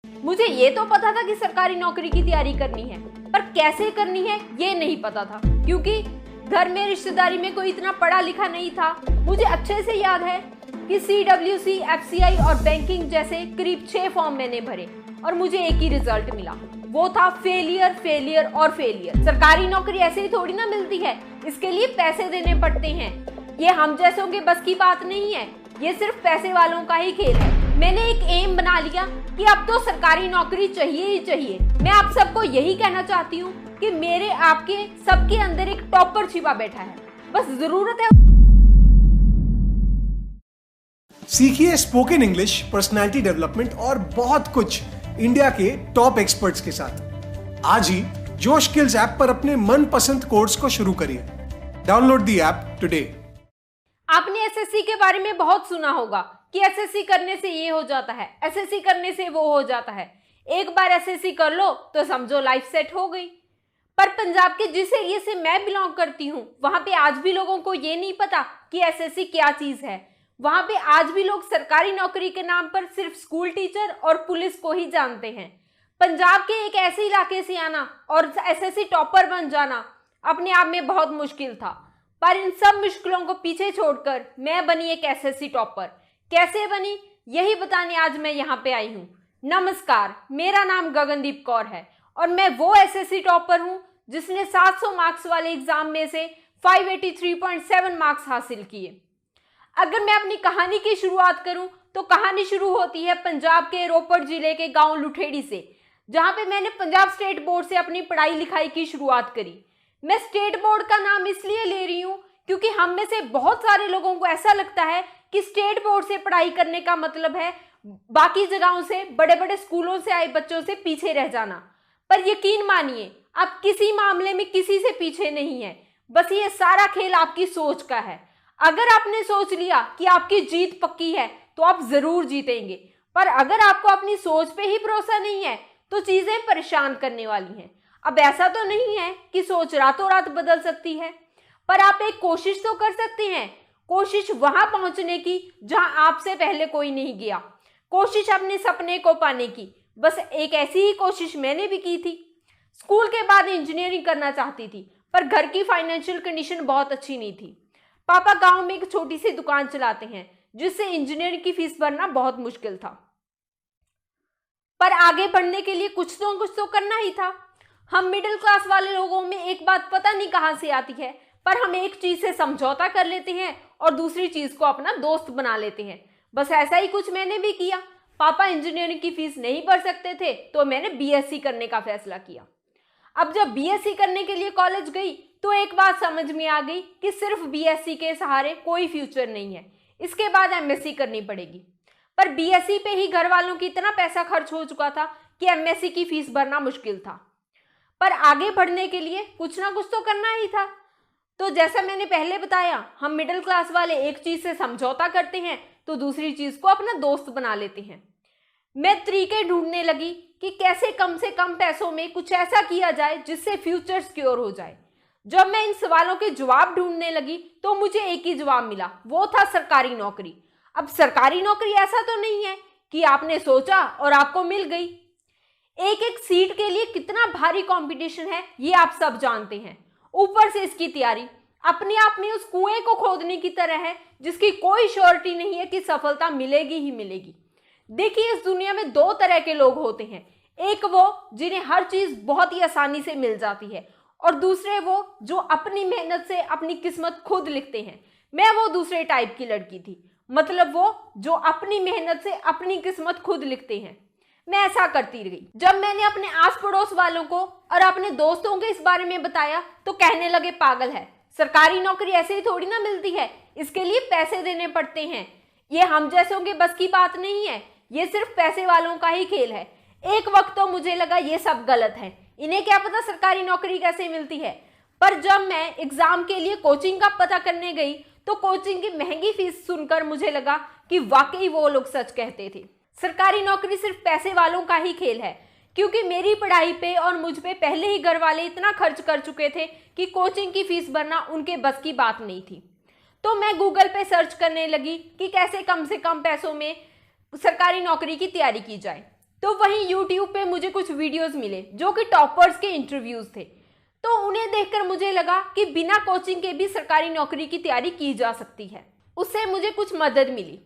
मुझे ये तो पता था कि सरकारी नौकरी की तैयारी करनी है, पर कैसे करनी है ये नहीं पता था, क्योंकि घर में रिश्तेदारी में कोई इतना पढ़ा लिखा नहीं था। मुझे अच्छे से याद है कि CWC, FCI और बैंकिंग जैसे करीब 6 फॉर्म मैंने भरे और मुझे एक ही रिजल्ट मिला, वो था फेलियर, फेलियर और फेलियर। सरकारी नौकरी ऐसे ही थोड़ी ना मिलती है, इसके लिए पैसे देने पड़ते हैं। ये हम जैसों के बस की बात नहीं है, ये सिर्फ पैसे वालों का ही खेल है। मैंने एक एम बना लिया कि अब तो सरकारी नौकरी चाहिए ही चाहिए। मैं आप सबको यही कहना चाहती हूँ कि मेरे, आपके, सबके अंदर एक टॉपर छिपा बैठा है, बस जरूरत है। सीखिए स्पोकन इंग्लिश, पर्सनालिटी डेवलपमेंट और बहुत कुछ इंडिया के टॉप एक्सपर्ट्स के साथ। आज ही जोश स्किल्स ऐप पर अपने मनपसंद कोर्स को शुरू करिए। Download the app today. आपने एसएससी के बारे में बहुत सुना होगा कि एसएससी करने से ये हो जाता है, एसएससी करने से वो हो जाता है। एक बार एसएससी कर लो तो समझो लाइफ सेट हो गई। पर पंजाब के जिस एरिया से मैं बिलोंग करती हूँ, वहां पे आज भी लोगों को ये नहीं पता कि एसएससी क्या चीज है। वहां पे आज भी लोग सरकारी नौकरी के नाम पर सिर्फ स्कूल टीचर और पुलिस को ही जानते हैं। पंजाब के एक ऐसे इलाके से आना और एसएससी टॉपर बन जाना अपने आप में बहुत मुश्किल था, पर इन सब मुश्किलों को पीछे छोड़कर मैं बनी एक एसएससी टॉपर। कैसे बनी, यही बताने आज मैं यहाँ पे आई हूँ। नमस्कार, मेरा नाम गगनदीप कौर है और मैं वो एसएससी टॉपर हूँ जिसने 700 मार्क्स वाले एग्जाम में से 583.7 मार्क्स हासिल किए। अगर मैं अपनी कहानी की शुरुआत करूं तो कहानी शुरू होती है पंजाब के रोपड़ जिले के गांव लुठेड़ी से, जहां पे मैंने पंजाब स्टेट बोर्ड से अपनी पढ़ाई लिखाई की शुरुआत करी। मैं स्टेट बोर्ड का नाम इसलिए ले रही हूं क्योंकि हम में से बहुत सारे लोगों को ऐसा लगता है कि स्टेट बोर्ड से पढ़ाई करने का मतलब है बाकी जगहों से, बड़े बड़े स्कूलों से आए बच्चों से पीछे रह जाना। पर यकीन मानिए, आप किसी मामले में किसी से पीछे नहीं है, बस ये सारा खेल आपकी सोच का है। अगर आपने सोच लिया कि आपकी जीत पक्की है तो आप जरूर जीतेंगे, पर अगर आपको अपनी सोच पे ही भरोसा नहीं है तो चीजें परेशान करने वाली हैं। अब ऐसा तो नहीं है कि सोच रातों रात बदल सकती है, पर आप एक कोशिश तो कर सकते हैं। कोशिश वहां पहुंचने की जहां आपसे पहले कोई नहीं गया, कोशिश अपने सपने को पाने की। बस एक ऐसी ही कोशिश मैंने भी की थी। स्कूल के बाद इंजीनियरिंग करना चाहती थी, पर घर की फाइनेंशियल कंडीशन बहुत अच्छी नहीं थी। पापा गांव में एक छोटी सी दुकान चलाते हैं, जिससे इंजीनियरिंग की फीस भरना बहुत मुश्किल था। पर आगे बढ़ने के लिए कुछ तो करना ही था। हम मिडिल क्लास वाले लोगों में एक बात पता नहीं कहां से आती है, पर हम एक चीज से समझौता कर लेते हैं और दूसरी चीज को अपना दोस्त बना लेते हैं। बस ऐसा ही कुछ मैंने भी किया। पापा इंजीनियरिंग की फीस नहीं भर सकते थे तो मैंने BSc करने का फैसला किया। अब जब BSc करने के लिए कॉलेज गई तो एक बात समझ में आ गई कि सिर्फ BSc के सहारे कोई फ्यूचर नहीं है, इसके बाद MSc करनी पड़ेगी। पर BSc पे ही घर वालों की इतना पैसा खर्च हो चुका था कि MSc की फीस भरना मुश्किल था। पर आगे बढ़ने के लिए कुछ ना कुछ तो करना ही था। तो जैसा मैंने पहले बताया, हम मिडिल क्लास वाले एक चीज से समझौता करते हैं तो दूसरी चीज को अपना दोस्त बना लेते हैं। मैं तरीके ढूंढने लगी कि कैसे कम से कम पैसों में कुछ ऐसा किया जाए जिससे फ्यूचर सिक्योर हो जाए। जब मैं इन सवालों के जवाब ढूंढने लगी तो मुझे एक ही जवाब मिला, वो था सरकारी नौकरी। अब सरकारी नौकरी ऐसा तो नहीं है कि आपने सोचा और आपको मिल गई। एक एक सीट के लिए कितना भारी कंपटीशन है ये आप सब जानते हैं। ऊपर से इसकी तैयारी अपने आप में उस कुएं को खोदने की तरह है जिसकी कोई श्योरिटी नहीं है कि सफलता मिलेगी ही मिलेगी। देखिए, इस दुनिया में 2 तरह के लोग होते हैं। एक वो जिन्हें हर चीज बहुत ही आसानी से मिल जाती है, और दूसरे वो जो अपनी मेहनत से अपनी किस्मत खुद लिखते हैं। मैं वो दूसरे टाइप की लड़की थी, मतलब वो जो अपनी मेहनत से अपनी किस्मत खुद लिखते हैं। मैं ऐसा करती रही। जब मैंने अपने आस पड़ोस वालों को और अपने दोस्तों को इस बारे में बताया तो कहने लगे, पागल है, सरकारी नौकरी ऐसे ही थोड़ी ना मिलती है, इसके लिए पैसे देने पड़ते हैं, ये हम जैसों के बस की बात नहीं है, ये सिर्फ पैसे वालों का ही खेल है। एक वक्त तो मुझे लगा ये सब गलत है, इन्हें क्या पता सरकारी नौकरी कैसे मिलती है। पर जब मैं एग्जाम के लिए कोचिंग का पता करने गई तो कोचिंग की महंगी फीस सुनकर मुझे लगा कि वाकई वो लोग सच कहते थे। सरकारी नौकरी सिर्फ पैसे वालों का ही खेल है, क्योंकि मेरी पढ़ाई पे और मुझ पे पहले ही घर वाले इतना खर्च कर चुके थे कि कोचिंग की फीस भरना उनके बस की बात नहीं थी। तो मैं गूगल पे सर्च करने लगी कि कैसे कम से कम पैसों में सरकारी नौकरी की तैयारी की जाए। तो वहीं YouTube पे मुझे कुछ वीडियोस मिले जो कि टॉपर्स के इंटरव्यूज थे। तो उन्हें देखकर मुझे लगा कि बिना कोचिंग के भी सरकारी नौकरी की तैयारी की जा सकती है। उससे मुझे कुछ मदद मिली।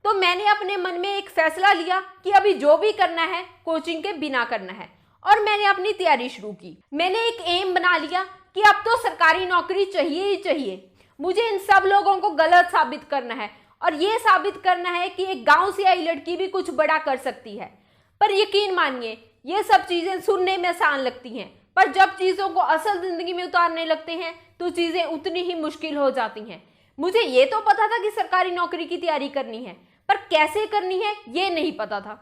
तो मैंने अपने मन में एक फैसला लिया कि अभी जो भी करना है कोचिंग के बिना करना है, और मैंने अपनी तैयारी शुरू की। मैंने एक एम बना लिया कि अब तो सरकारी नौकरी चाहिए ही चाहिए। मुझे इन सब लोगों को गलत साबित करना है, और ये साबित करना है कि एक गांव से आई लड़की भी कुछ बड़ा कर सकती है। पर यकीन मानिए, ये सब चीजें सुनने में आसान लगती हैं, पर जब चीजों को असल जिंदगी में उतारने लगते हैं तो चीजें उतनी ही मुश्किल हो जाती हैं। मुझे ये तो पता था कि सरकारी नौकरी की तैयारी करनी है, पर कैसे करनी है ये नहीं पता था।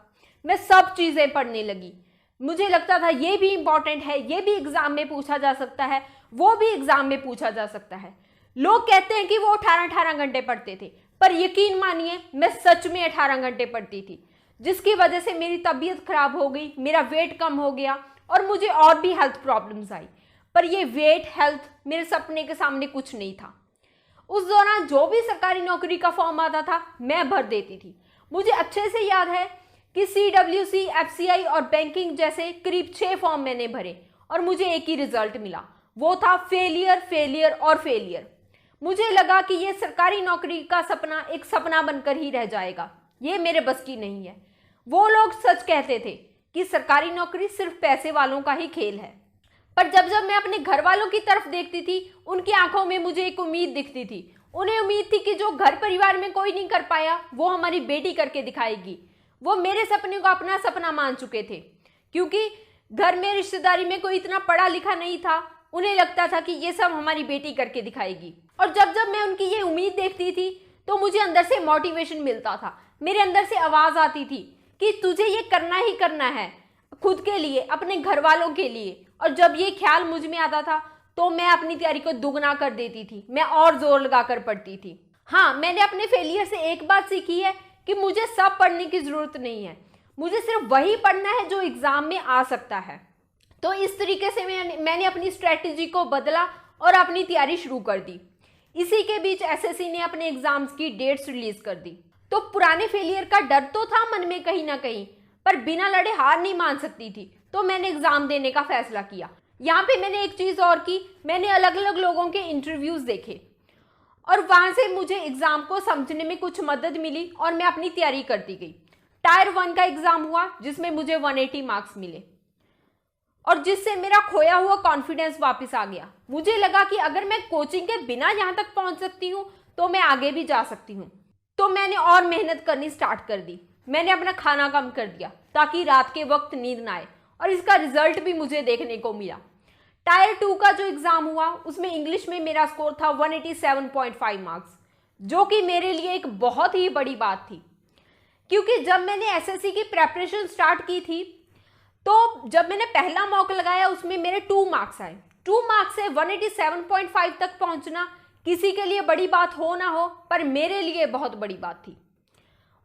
मैं सब चीजें पढ़ने लगी। मुझे लगता था ये भी इंपॉर्टेंट है, ये भी एग्जाम में पूछा जा सकता है, वो भी एग्जाम में पूछा जा सकता है। लोग कहते हैं कि वो 18-18 घंटे पढ़ते थे, पर यकीन मानिए मैं सच में 18 घंटे पढ़ती थी, जिसकी वजह से मेरी तबीयत खराब हो गई, मेरा वेट कम हो गया और मुझे और भी हेल्थ प्रॉब्लम्स आई। पर ये वेट, हेल्थ मेरे सपने के सामने कुछ नहीं था। उस दौरान जो भी सरकारी नौकरी का फॉर्म आता था मैं भर देती थी। मुझे अच्छे से याद है कि CWC, FCI और बैंकिंग जैसे करीब 6 फॉर्म मैंने भरे और मुझे एक ही रिजल्ट मिला, वो था फेलियर, फेलियर और फेलियर। मुझे लगा कि ये सरकारी नौकरी का सपना एक सपना बनकर ही रह जाएगा, ये मेरे बस की नहीं है। वो लोग सच कहते थे कि सरकारी नौकरी सिर्फ पैसे वालों का ही खेल है। पर जब जब मैं अपने घर वालों की तरफ देखती थी, उनकी आंखों में मुझे एक उम्मीद दिखती थी। उन्हें उम्मीद थी कि जो घर परिवार में कोई नहीं कर पाया वो हमारी बेटी करके दिखाएगी। वो मेरे सपने को अपना सपना मान चुके थे, क्योंकि घर में रिश्तेदारी में कोई इतना पढ़ा लिखा नहीं था। उन्हें लगता था कि ये सब हमारी बेटी करके दिखाएगी। और जब जब मैं उनकी ये उम्मीद देखती थी तो मुझे अंदर से मोटिवेशन मिलता था। मेरे अंदर से आवाज आती थी कि तुझे ये करना ही करना है, खुद के लिए, अपने घर वालों के लिए। और जब ये ख्याल मुझ में आता था तो मैं अपनी तैयारी को दुगना कर देती थी, मैं और जोर लगाकर पढ़ती थी। हाँ, मैंने अपने फेलियर से एक बात सीखी है कि मुझे सब पढ़ने की जरूरत नहीं है, मुझे सिर्फ वही पढ़ना है जो एग्जाम में आ सकता है। तो इस तरीके से मैंने अपनी स्ट्रेटेजी को बदला और अपनी तैयारी शुरू कर दी। इसी के बीच SSC ने अपने एग्जाम्स की डेट्स रिलीज कर दी। तो पुराने फेलियर का डर तो था मन में कहीं ना कहीं, पर बिना लड़े हार नहीं मान सकती थी। तो मैंने एग्जाम देने का फैसला किया। यहाँ पे मैंने एक चीज और की, मैंने अलग अलग लोगों के इंटरव्यूज देखे और वहां से मुझे एग्जाम को समझने में कुछ मदद मिली और मैं अपनी तैयारी करती गई। टायर 1 का एग्जाम हुआ जिसमें मुझे 180 मार्क्स मिले और जिससे मेरा खोया हुआ कॉन्फिडेंस वापस आ गया। मुझे लगा कि अगर मैं कोचिंग के बिना यहाँ तक पहुंच सकती हूँ तो मैं आगे भी जा सकती हूँ। तो मैंने और मेहनत करनी स्टार्ट कर दी। मैंने अपना खाना कम कर दिया ताकि रात के वक्त नींद ना आए, और इसका रिजल्ट भी मुझे देखने को मिला। टायर 2 का जो एग्जाम हुआ उसमें इंग्लिश में मेरा स्कोर था 187.5 मार्क्स, जो कि मेरे लिए एक बहुत ही बड़ी बात थी, क्योंकि जब मैंने SSC की प्रेपरेशन स्टार्ट की थी तो जब मैंने पहला मॉक लगाया उसमें मेरे 2 मार्क्स आए। 2 मार्क्स से 187.5 तक पहुंचना किसी के लिए बड़ी बात हो ना हो, पर मेरे लिए बहुत बड़ी बात थी।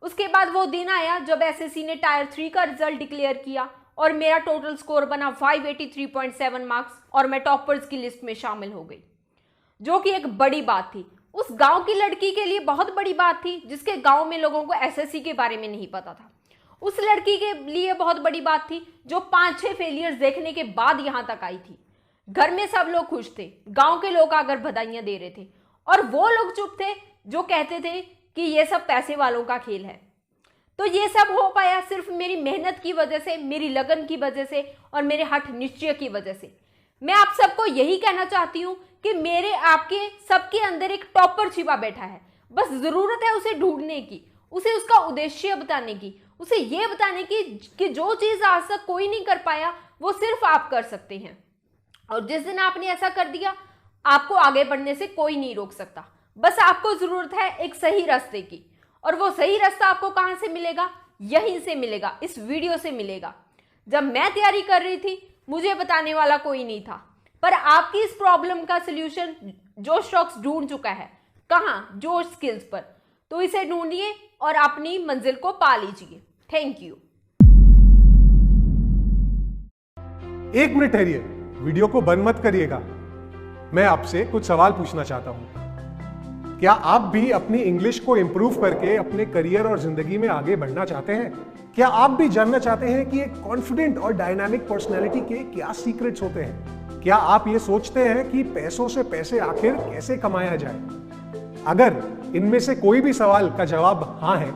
उसके बाद वो दिन आया जब SSC ने टायर 3 का रिजल्ट डिक्लेयर किया और मेरा टोटल स्कोर बना 583.7 मार्क्स और मैं टॉपर्स की लिस्ट में शामिल हो गई, जो कि एक बड़ी बात थी। उस गांव की लड़की के लिए बहुत बड़ी बात थी जिसके गांव में लोगों को SSC के बारे में नहीं पता था। उस लड़की के लिए बहुत बड़ी बात थी जो 5-6 फेलियर्स देखने के बाद यहां तक आई थी। घर में सब लोग खुश थे, गांव के लोग आकर बधाइयां दे रहे थे, और वो लोग चुप थे जो कहते थे कि ये सब पैसे वालों का खेल है। तो ये सब हो पाया सिर्फ मेरी मेहनत की वजह से, मेरी लगन की वजह से और मेरे हठ निश्चय की वजह से। मैं आप सबको यही कहना चाहती हूँ कि मेरे आपके सबके अंदर एक टॉपर छिपा बैठा है। बस जरूरत है उसे ढूंढने की, उसे उसका उद्देश्य बताने की, उसे ये बताने की कि जो चीज आज तक कोई नहीं कर पाया वो सिर्फ आप कर सकते हैं। और जिस दिन आपने ऐसा कर दिया, आपको आगे बढ़ने से कोई नहीं रोक सकता। बस आपको जरूरत है एक सही रास्ते की, और वो सही रास्ता आपको कहां से मिलेगा? यहीं से मिलेगा, इस वीडियो से मिलेगा। जब मैं तैयारी कर रही थी मुझे बताने वाला कोई नहीं था, पर आपकी इस प्रॉब्लम का सलूशन जोश टॉक्स ढूंढ चुका है। कहां? जोश स्किल्स पर। तो इसे ढूंढिए और अपनी मंजिल को पा लीजिए। Thank you. 1 मिनट ठहरिए, वीडियो को बंद मत करिएगा। मैं आपसे कुछ सवाल पूछना चाहता हूं। क्या आप भी अपनी इंग्लिश को इंप्रूव करके अपने करियर और जिंदगी में आगे बढ़ना चाहते हैं? क्या आप भी जानना चाहते हैं कि एक कॉन्फिडेंट और डायनामिक पर्सनैलिटी के क्या सीक्रेट्स होते हैं? क्या आप ये सोचते हैं कि पैसों से पैसे आखिर कैसे कमाया जाए? अगर इनमें से कोई भी सवाल का जवाब हाँ है,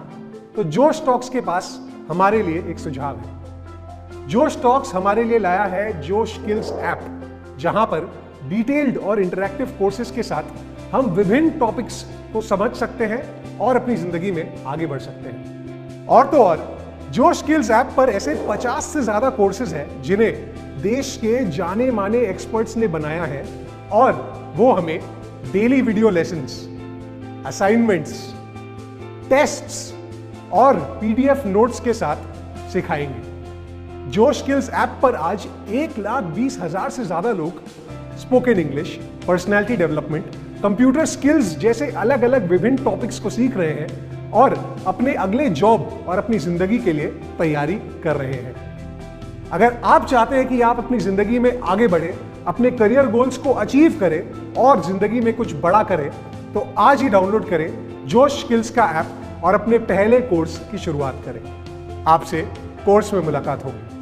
तो जोश टॉक्स के पास हमारे लिए एक सुझाव है। जोश टॉक्स हमारे लिए लाया है जोश स्किल्स ऐप, जहां पर डिटेल्ड और इंटरैक्टिव कोर्सेज के साथ हम विभिन्न टॉपिक्स को समझ सकते हैं और अपनी जिंदगी में आगे बढ़ सकते हैं। और तो और जोश स्किल्स ऐप पर ऐसे 50 से ज्यादा कोर्सेज हैं जिन्हें देश के जाने माने एक्सपर्ट्स ने बनाया है, और वो हमें daily video lessons, assignments, tests और पीडीएफ नोट्स के साथ सिखाएंगे। जोश स्किल्स ऐप पर आज 1,20,000 से ज्यादा लोग spoken English, personality development, computer skills जैसे अलग अलग विभिन्न टॉपिक्स को सीख रहे हैं और अपने अगले जॉब और अपनी जिंदगी के लिए तैयारी कर रहे हैं। अगर आप चाहते हैं कि आप अपनी जिंदगी में आगे बढ़े, अपने करियर गोल्स को अचीव करें और जिंदगी में कुछ बड़ा करें, तो आज ही डाउनलोड करें जोश स्किल्स का ऐप और अपने पहले कोर्स की शुरुआत करें। आपसे कोर्स में मुलाकात होगी।